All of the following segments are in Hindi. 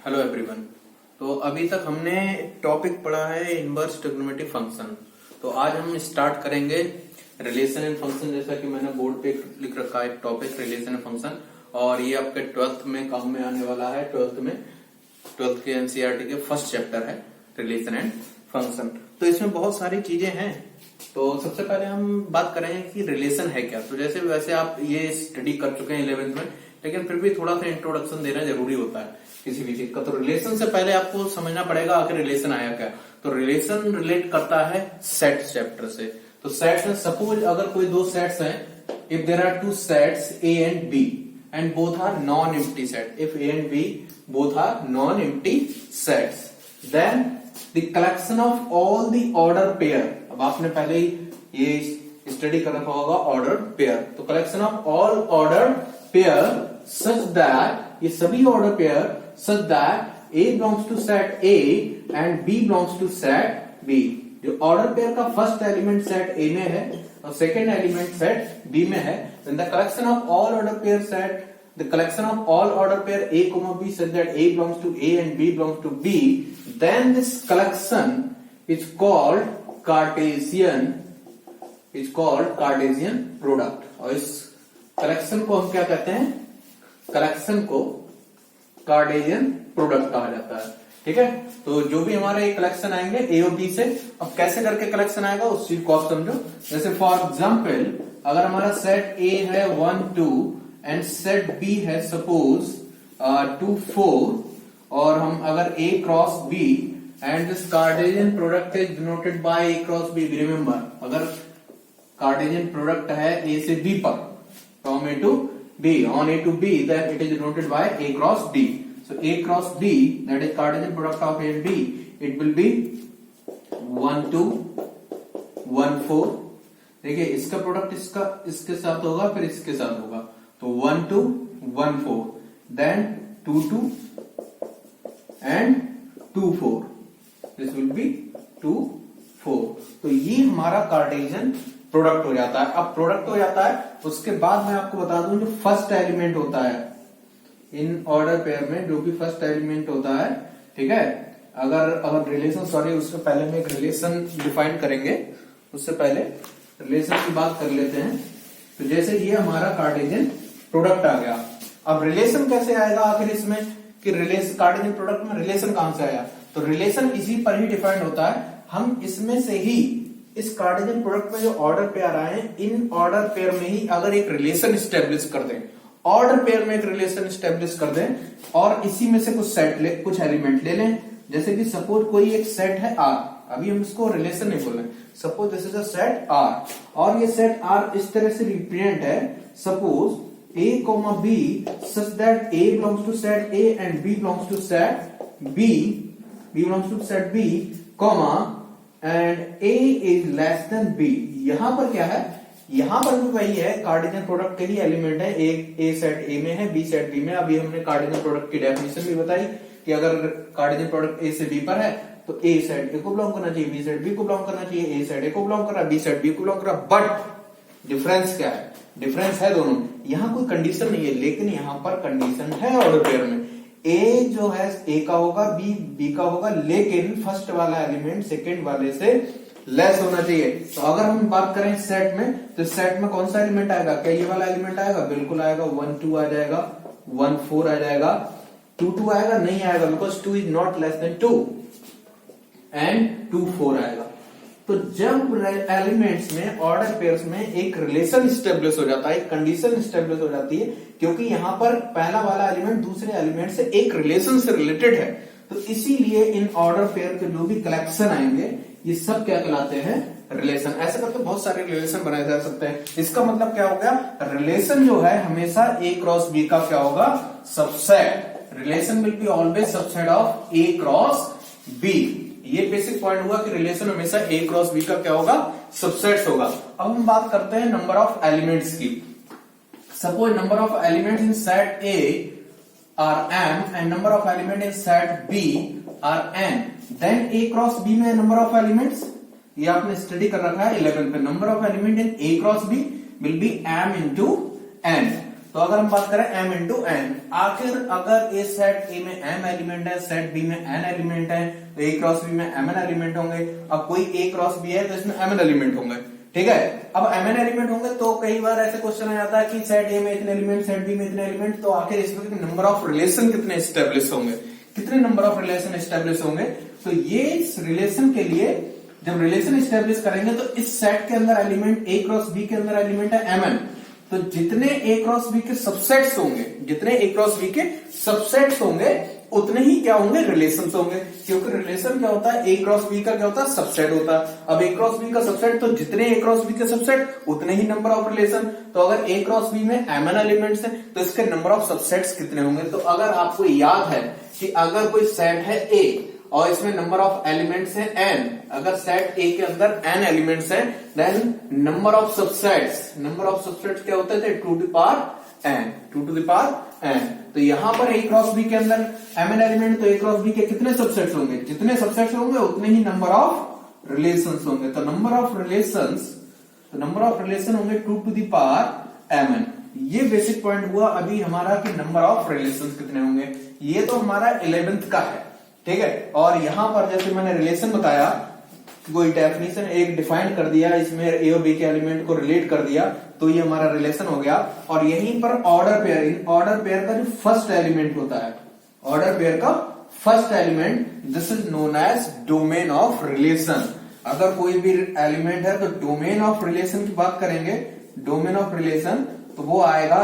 Hello everyone. तो अभी तक हमने टॉपिक पढ़ा है इनवर्स ट्रिग्नोमेट्रिक फंक्शन। तो आज हम स्टार्ट करेंगे रिलेशन एंड फंक्शन। जैसा कि मैंने बोर्ड पे लिख रखा है टॉपिक रिलेशन एंड फंक्शन, और ये आपके 12th में काम में आने वाला है। 12th के एनसीईआरटी के फर्स्ट चैप्टर है रिलेशन एंड फंक्शन। तो इसमें बहुत सारी चीजें हैं। तो सबसे पहले हम बात करेंगे कि रिलेशन है क्या। तो जैसे वैसे आप ये स्टडी कर चुके हैं 11th में, लेकिन फिर भी थोड़ा सा इंट्रोडक्शन देना जरूरी होता है किसी भी चीज का। तो रिलेशन से पहले आपको समझना पड़ेगा आखिर रिलेशन आया क्या। तो रिलेशन रिलेट करता है सेट चैप्टर से। तो सेट्स में सपोज अगर कोई दो सेट्स हैं, if there are two sets A and B and both are non empty set, if A and B both are non empty sets, then the collection of all the order pair. अब आपने पहले ही ये स्टडी कर रखा होगा ऑर्डर पेयर। तो collection of all order pair such that, ये सभी order pair such that A belongs to set A and B belongs to set B। जो ऑर्डर पेयर का फर्स्ट एलिमेंट सेट A में है और सेकेंड एलिमेंट सेट B में है, then the collection of all order pair set, the collection of all order pair A, B such that A belongs to A and B belongs to B, then this collection is called Cartesian product। और इस कलेक्शन को हम क्या कहते हैं? कलेक्शन को कार्टेशियन प्रोडक्ट कहा जाता है। ठीक है, तो जो भी हमारे ये कलेक्शन आएंगे ए और बी से, अब कैसे करके कलेक्शन आएगा उस चीज को आप समझो। जैसे फॉर एग्जाम्पल अगर हमारा सेट ए है 1 2 एंड सेट बी है सपोज 2 4, और हम अगर A cross B and this Cartesian product is denoted by A cross B. Remember, अगर कार्टेशियन प्रोडक्ट है ए से बी पर, from A to B, on A to B, then it is denoted by A cross D. So A cross D, that is Cartesian product of A and B, it will be 1 2 1 4। देखिए इसका प्रोडक्ट इसके साथ होगा, फिर इसके साथ होगा, तो 1 2 1 4, then 2 2 and 2 4, this will be 2 4। तो ये हमारा कार्टेशियन प्रोडक्ट हो जाता है। अब प्रोडक्ट हो जाता है, उसके बाद मैं आपको बता दूं जो फर्स्ट एलिमेंट होता है इन ऑर्डर पेयर में, जो भी फर्स्ट एलिमेंट होता है, ठीक है। अगर रिलेशन, सॉरी उससे पहले में एक रिलेशन डिफाइन करेंगे, उससे पहले रिलेशन की बात कर लेते हैं। तो जैसे ये हमारा कार्टेशियन प्रोडक्ट आ गया, अब रिलेशन कैसे आएगा आखिर इसमें कि रिलेशन कार्टेशियन प्रोडक्ट में रिलेशन कहां से आया? तो रिलेशन इसी पर ही डिफाइंड होता है। हम इसमें से ही इस कार्टेशियन प्रोडक्ट में जो ऑर्डर पेयर आए हैं, इन ऑर्डर पेयर में ही अगर एक रिलेशन स्टेब्लिश कर दें, ऑर्डर पेयर में एक रिलेशन स्टेब्लिश कर दें, और इसी में से कुछ एलिमेंट ले लें। जैसे कि सपोज कोई एक सेट है R, अभी हम इसको रिलेशन नहीं बोल रहे, suppose this is a set R, और ये सेट R इस तरह से रिप्रेजेंट है, suppose A, B such that A belongs to set A and B belongs to set B belongs to set B, and A is less then B। यहां पर क्या है? यहां पर भी वही है, कार्टेशियन प्रोडक्ट के ही एलिमेंट है। A सेट A में है, B सेट B में। अभी हमने कार्टेशियन प्रोडक्ट की डेफिनेशन भी बताई कि अगर कार्टेशियन प्रोडक्ट A से B पर है तो A सेट A को बिलोंग करना चाहिए, B सेट B को बिलोंग करना चाहिए, A सेट A को बिलोंग कर रहा है, B सेट B को बिलोंग कर रहा है। बट डिफरेंस क्या है? डिफरेंस है दोनों, यहां कोई कंडीशन नहीं है, लेकिन यहां पर कंडीशन है ऑर्डर पेयर में। A जो है A का होगा, B का होगा, लेकिन फर्स्ट वाला एलिमेंट सेकंड वाले से लेस होना चाहिए। तो अगर हम बात करें सेट में, तो सेट में कौन सा एलिमेंट आएगा? क्या ये वाला एलिमेंट आएगा? बिल्कुल आएगा। 1 2 आ जाएगा, 1 4 आ जाएगा, 2 2 आएगा? नहीं आएगा, because 2 is not less than 2, and 2 4 आएगा। तो जब एलिमेंट्स में, ऑर्डर पेयर्स में एक रिलेशन स्टेब्लिश हो जाता है, एक कंडीशन स्टेब्लिश हो जाती है, क्योंकि यहां पर पहला वाला एलिमेंट दूसरे एलिमेंट से एक रिलेशन से रिलेटेड है, तो इसीलिए इन ऑर्डर पेयर के जो भी कलेक्शन आएंगे ये सब क्या कहलाते हैं? रिलेशन। ऐसे करके बहुत सारे रिलेशन बनाए जा सकते हैं। इसका मतलब क्या हो गया? रिलेशन जो है हमेशा A क्रॉस B का क्या होगा? Subset. Relation will be always subset of A cross B। ये बेसिक पॉइंट हुआ कि रिलेशन हमेशा A क्रॉस B का क्या होगा? सबसेट्स होगा। अब हम बात करते हैं नंबर ऑफ एलिमेंट्स की। Suppose number of elements in set A are m and number of element in set B are n, then A cross B में नंबर ऑफ एलिमेंट्स, ये आपने स्टडी कर रखा है 11 पे, number of element in A cross B will be m into n। तो अगर हम बात करें m इंटू n, आखिर अगर ए सेट ए में m एलिमेंट है, सेट बी में n एलिमेंट है, तो a क्रॉस b में mn एलिमेंट होंगे। अब कोई a क्रॉस b है तो इसमें mn एलिमेंट होंगे, ठीक है। अब mn एलिमेंट होंगे तो कई बार ऐसे क्वेश्चन आ जाता है कि सेट ए में इतने एलिमेंट, सेट बी में इतने एलिमेंट, तो आखिर इसमें नंबर ऑफ रिलेशन कितने एस्टेब्लिश होंगे, कितने नंबर ऑफ रिलेशन एस्टेब्लिश होंगे। तो ये इस रिलेशन के लिए जब रिलेशन एस्टेब्लिश करेंगे तो इस सेट के अंदर एलिमेंट a क्रॉस b के अंदर एलिमेंट है mn, तो जितने a क्रॉस b के सबसेट्स होंगे, जितने a क्रॉस b के सबसेट्स होंगे उतने ही क्या होंगे, रिलेशंस होंगे। क्योंकि रिलेशन क्या होता है, a क्रॉस b का क्या होता है, सबसेट होता है। अब a क्रॉस b का सबसेट, तो जितने a क्रॉस b के सबसेट उतने ही नंबर ऑफ रिलेशन। तो अगर a क्रॉस b में mn एलिमेंट्स हैं तो इसके नंबर ऑफ सबसेट्स कितने होंगे। तो अगर आपको याद है कि अगर कोई सेट है a और इसमें नंबर ऑफ एलिमेंट्स है n, अगर सेट A के अंदर n एलिमेंट्स हैं, देन नंबर ऑफ सबसेट्स क्या होते थे, 2 टू द पावर n। तो यहां पर A क्रॉस B के अंदर mn एलिमेंट, तो A क्रॉस B के कितने सबसेट्स होंगे, जितने सबसेट्स होंगे उतने ही नंबर ऑफ रिलेशंस होंगे। तो नंबर ऑफ रिलेशन होंगे 2 टू द पावर mn। ये बेसिक पॉइंट हुआ अभी हमारा कि नंबर ऑफ रिलेशंस कितने होंगे। ये तो हमारा 11th का है, ठीक है। और यहां पर जैसे मैंने रिलेशन बताया, कोई डेफिनेशन एक डिफाइन कर दिया, इसमें ए और बी के एलिमेंट को रिलेट कर दिया, तो ये हमारा रिलेशन हो गया। और यहीं पर ऑर्डर पेयर, इन ऑर्डर पेयर का जो फर्स्ट एलिमेंट होता है, ऑर्डर पेयर का first element, this is known as domain of relation. अगर कोई भी एलिमेंट है तो डोमेन ऑफ रिलेशन की बात करेंगे, डोमेन ऑफ रिलेशन, तो वो आएगा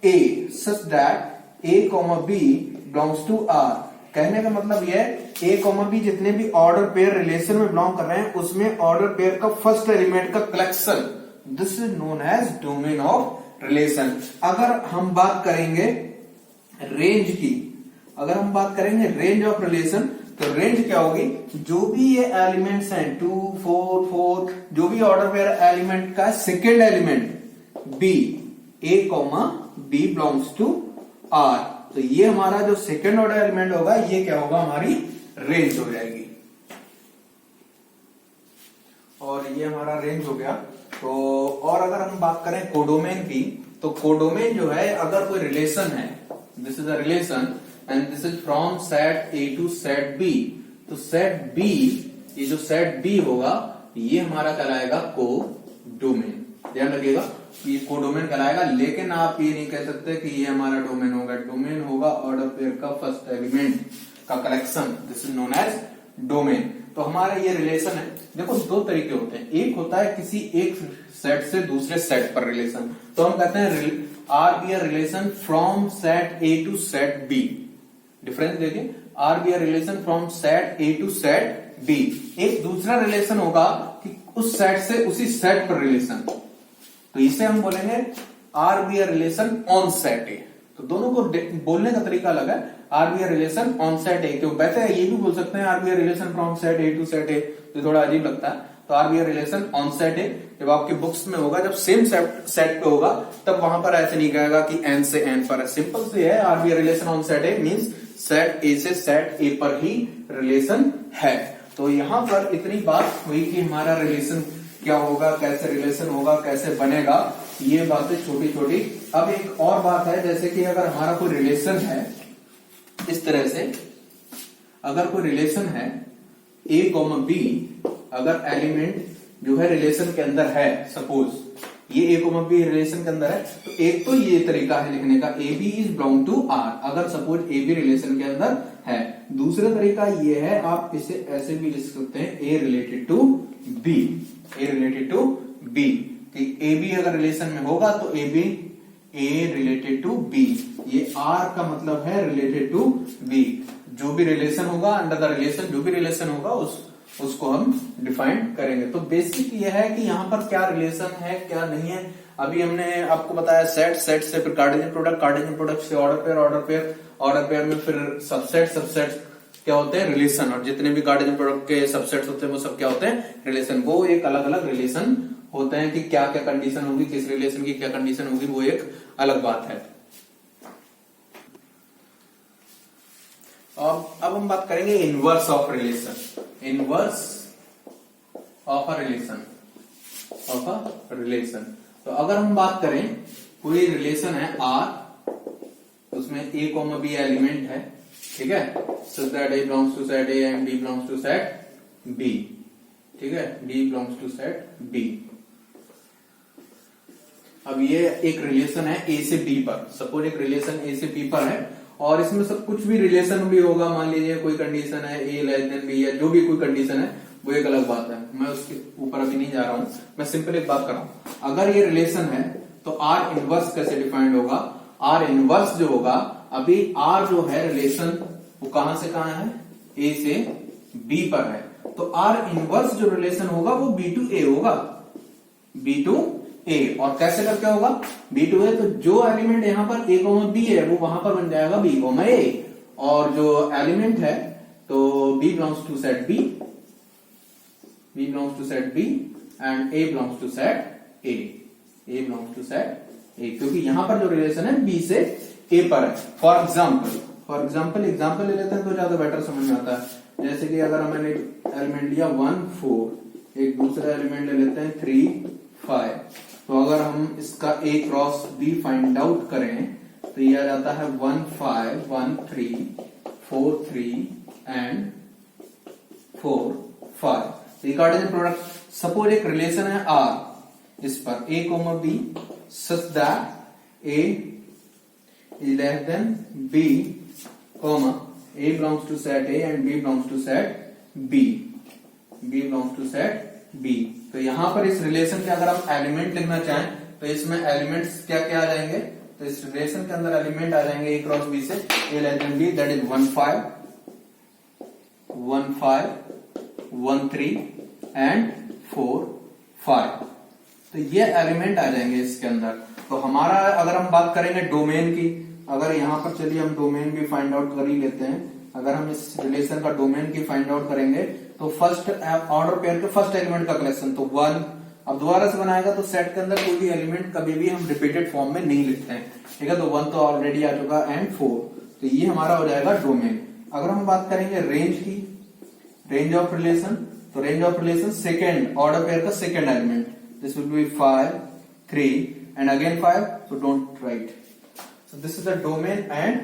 A such that A comma B belongs to R. कहने का मतलब यह है ए कॉमा बी जितने भी ऑर्डर पेयर रिलेशन में बिलोंग कर रहे हैं उसमें ऑर्डर पेयर का फर्स्ट एलिमेंट का collection, this is known as domain of relation. अगर हम बात करेंगे रेंज की, अगर हम बात करेंगे रेंज ऑफ रिलेशन, तो रेंज क्या होगी, जो भी ये एलिमेंट्स हैं 2, 4, 4, जो भी ऑर्डर पेयर एलिमेंट का second element B, A comma B belongs to R, तो ये हमारा जो सेकेंड ऑर्डर एलिमेंट होगा ये क्या होगा, हमारी रेंज हो जाएगी। और ये हमारा रेंज हो गया। तो और अगर हम बात करें कोडोमेन की, तो कोडोमेन जो है, अगर कोई रिलेशन है, this is a relation and this is from set A to set B, तो सेट बी, ये जो सेट बी होगा ये हमारा कहलाएगा कोडोमेन। ध्यान रखिएगा ये कोडोमेन कहलाएगा, लेकिन आप ये नहीं कह सकते कि ये हमारा डोमेन होगा। डोमेन होगा ऑर्डर पेयर का फर्स्ट एलिमेंट का collection, this is known as domain. तो हमारा ये रिलेशन है, देखो दो तरीके होते हैं, एक होता है किसी एक सेट से दूसरे सेट पर रिलेशन, तो हम कहते हैं R be a relation from set A to set B. Difference देखिए, R be a relation from set A to set B. एक दूसरा रिलेशन होगा कि उस सेट से उसी सेट पर रिलेशन, तो इसे हम बोलेंगे R be a relation on set A. तो दोनों को बोलने का तरीका अलग है, R be a relation on set A. तो वैसे ये भी बोल सकते हैं R be a relation from set A to set A, तो थोड़ा अजीब लगता है। तो R be a relation on set A जब आपके बुक्स में होगा, जब सेम सेट पे होगा, तब वहां पर ऐसे नहीं कहेगा कि एन से एन पर है। सिंपल से है, R be a relation on set A means set ए से सेट ए पर ही रिलेशन है। तो यहां पर इतनी बात हुई कि हमारा रिलेशन क्या होगा, कैसे रिलेशन होगा, कैसे बनेगा, ये बातें छोटी छोटी। अब एक और बात है, जैसे कि अगर हमारा कोई रिलेशन है इस तरह से, अगर कोई रिलेशन है ए कॉमा बी, अगर एलिमेंट जो है रिलेशन के अंदर है, सपोज ये ए कॉमा बी रिलेशन के अंदर है, तो एक तो ये तरीका है लिखने का, A B is belong to R, अगर सपोज ए बी रिलेशन के अंदर है। दूसरा तरीका ये है, आप इसे ऐसे भी लिख सकते हैं, A related to B, A related to B, कि ए बी अगर रिलेशन में होगा तो A B A related to B, ये आर का मतलब है रिलेटेड टू बी। जो भी रिलेशन होगा अंडर द रिलेशन, जो भी रिलेशन होगा उसको हम डिफाइन करेंगे। तो बेसिक ये है कि यहाँ पर क्या रिलेशन है क्या नहीं है। अभी हमने आपको बताया सेट से फिर कार्टेशियन प्रोडक्ट से ऑर्डर पेयर में फिर सबसेट क्या होते हैं, रिलेशन। और जितने भी कार्टेशियन प्रोडक्ट के सबसेट्स होते हैं वो सब क्या होते हैं, रिलेशन। वो एक अलग अलग रिलेशन होते हैं कि क्या क्या कंडीशन होगी, किस रिलेशन की क्या कंडीशन होगी, वो एक अलग बात है। अब हम बात करेंगे inverse of relation, inverse of a relation. तो अगर हम बात करें कोई रिलेशन है आर, उसमें ए कॉमा बी एलिमेंट है, ठीक है, so that A belongs to set A and B belongs to set B, ठीक है, B belongs to set B. अब ये एक रिलेशन है ए से बी पर, सपोज एक रिलेशन ए से बी पर है और इसमें सब कुछ भी रिलेशन भी होगा, मान लीजिए कोई कंडीशन है ए लेस देन बी या जो भी कोई कंडीशन है, वो एक अलग बात है, मैं उसके ऊपर अभी नहीं जा रहा हूं, मैं सिंपल एक बात कर रहा हूं। अगर ये रिलेशन है तो आर इनवर्स कैसे डिफाइंड होगा? आर इनवर्स जो होगा, अभी आर जो है रिलेशन वो कहां से कहां है, ए से बी पर है, तो आर इनवर्स जो रिलेशन होगा वो बी टू ए होगा, बी टू ए। और कैसे करके होगा बी टू ए? तो जो एलिमेंट यहां पर ए कोमा बी है वो वहां पर बन जाएगा बी कोमा ए, और जो एलिमेंट है तो B belongs to set B, B belongs to set B and A belongs to set A, A belongs to set A, क्योंकि यहां पर जो रिलेशन है बी से ए पर है। फॉर एग्जाम्पल ले लेते हैं तो ज्यादा बेटर समझ में आता है। जैसे कि अगर मैंने एलिमेंट लिया 1 4, एक दूसरा एलिमेंट ले लेते हैं 3 5, तो अगर हम इसका ए क्रॉस बी फाइंड आउट करें तो ये आ जाता है 1 5 1 3 4 3 एंड 4 5। कार्टेशियन प्रोडक्ट, सपोज एक रिलेशन है आर इस पर A comma B such that A is less than B comma A belongs to set A and B belongs to set B, B belongs to set B. तो यहां पर इस रिलेशन के अगर हम एलिमेंट लिखना चाहें तो इसमें एलिमेंट्स क्या क्या आ जाएंगे? तो इस रिलेशन के अंदर एलिमेंट आ जाएंगे ए क्रॉस बी से A less than B, that is 1 5 1 5 1 3 and 4 5। तो ये एलिमेंट आ जाएंगे इसके अंदर। तो हमारा अगर हम बात करेंगे डोमेन की, अगर यहां पर चलिए हम डोमेन भी फाइंड आउट कर ही लेते हैं। अगर हम इस रिलेशन का डोमेन की फाइंड आउट करेंगे तो फर्स्ट ऑर्डर पेयर के फर्स्ट एलिमेंट का कलेक्शन तो 1, अब दोबारा से बनाएगा तो सेट के अंदर कोई भी एलिमेंट कभी भी हम रिपीटेड फॉर्म में नहीं लिखते हैं, ठीक है, तो 1 तो ऑलरेडी आ चुका एंड 4, तो ये हमारा हो जाएगा डोमेन। अगर हम बात करेंगे रेंज की, रेंज ऑफ रिलेशन, तो range of relation second order pair का second element, this will be 5 3 and again 5, so don't write. So this is the domain and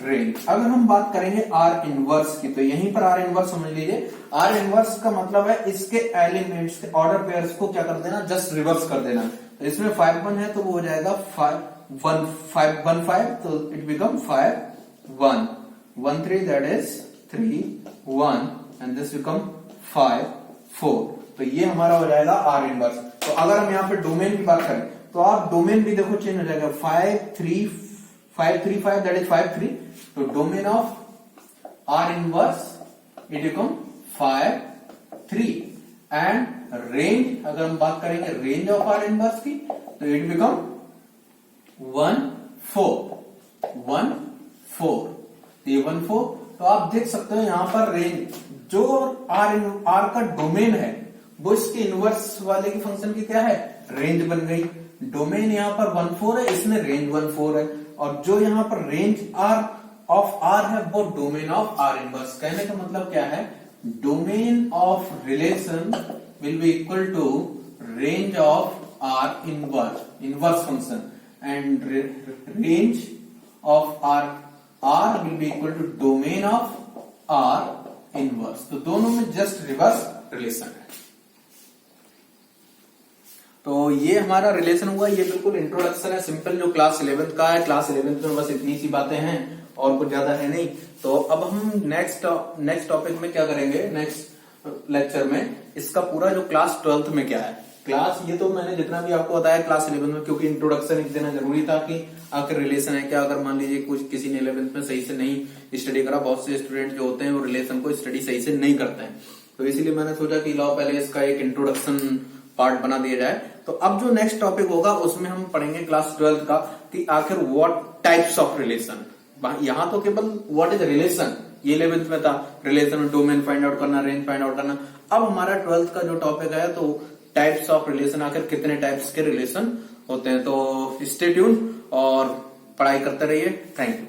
range. अगर हम बात करेंगे R इनवर्स की, तो यहीं पर R इनवर्स समझ लीजिए। R इनवर्स का मतलब है इसके एलिमेंट्स के ऑर्डर पेयर्स को क्या कर देना, जस्ट रिवर्स कर देना। तो इसमें 5 1 है तो वो हो जाएगा 5 1 5 1 5, तो it become 5 1 1 3, that is 3 1 and this become 5 4। तो ये हमारा हो जाएगा R इनवर्स। तो अगर हम यहाँ पे डोमेन की बात करें तो आप डोमेन भी देखो चेंज हो जाएगा, 5 3 5 दैट इज 5 3, तो domain of R inverse it become 5 3 and range, अगर हम बात करेंगे रेंज ऑफ आर इनवर्स की तो इट बिकम 1 4 1 4, ये 1 4। तो आप देख सकते हो यहां पर रेंज जो आर का डोमेन है वो इसके इनवर्स वाले की फंक्शन की क्या है, रेंज बन गई। डोमेन यहाँ पर 1 4 है, इसमें रेंज 1 4 है, और जो यहाँ पर रेंज आर ऑफ आर है वो डोमेन ऑफ आर इनवर्स। कहने का मतलब क्या है, domain of relation will be equal to range of R inverse function, and range of R will be equal to domain of R inverse. तो दोनों में जस्ट रिवर्स रिलेशन है। तो ये हमारा रिलेशन हुआ, ये बिल्कुल इंट्रोडक्शन है सिंपल जो क्लास 11th का है। क्लास 11th में बस इतनी सी बातें हैं और कुछ ज्यादा है नहीं। तो अब हम नेक्स्ट टॉपिक में क्या करेंगे, नेक्स्ट लेक्चर में इसका पूरा जो क्लास 12th में क्या है क्लास, ये तो मैंने जितना भी आपको बताया क्लास 11th में, क्योंकि इंट्रोडक्शन एक देना जरूरी था कि आखिर रिलेशन है क्या। अगर मान लीजिए कुछ किसी ने 11th में सही से नहीं स्टडी करा, बहुत से स्टूडेंट जो होते हैं वो रिलेशन को स्टडी सही से नहीं करते हैं, तो इसीलिए मैंने सोचा कि लाओ पहले इसका एक इंट्रोडक्शन पार्ट बना दिया जाए। तो अब जो नेक्स्ट टॉपिक होगा उसमें हम पढ़ेंगे क्लास 12th का कि आखिर व्हाट टाइप्स ऑफ रिलेशन। यहां तो केवल व्हाट इज रिलेशन ये 11th में था, रिलेशन में डोमेन फाइंड आउट करना, रेंज फाइंड आउट करना। अब हमारा 12th का जो टॉपिक है तो टाइप्स ऑफ रिलेशन, आखिर कितने टाइप्स के रिलेशन होते हैं। तो स्टे ट्यून्ड और पढ़ाई करते रहिए। Thank you.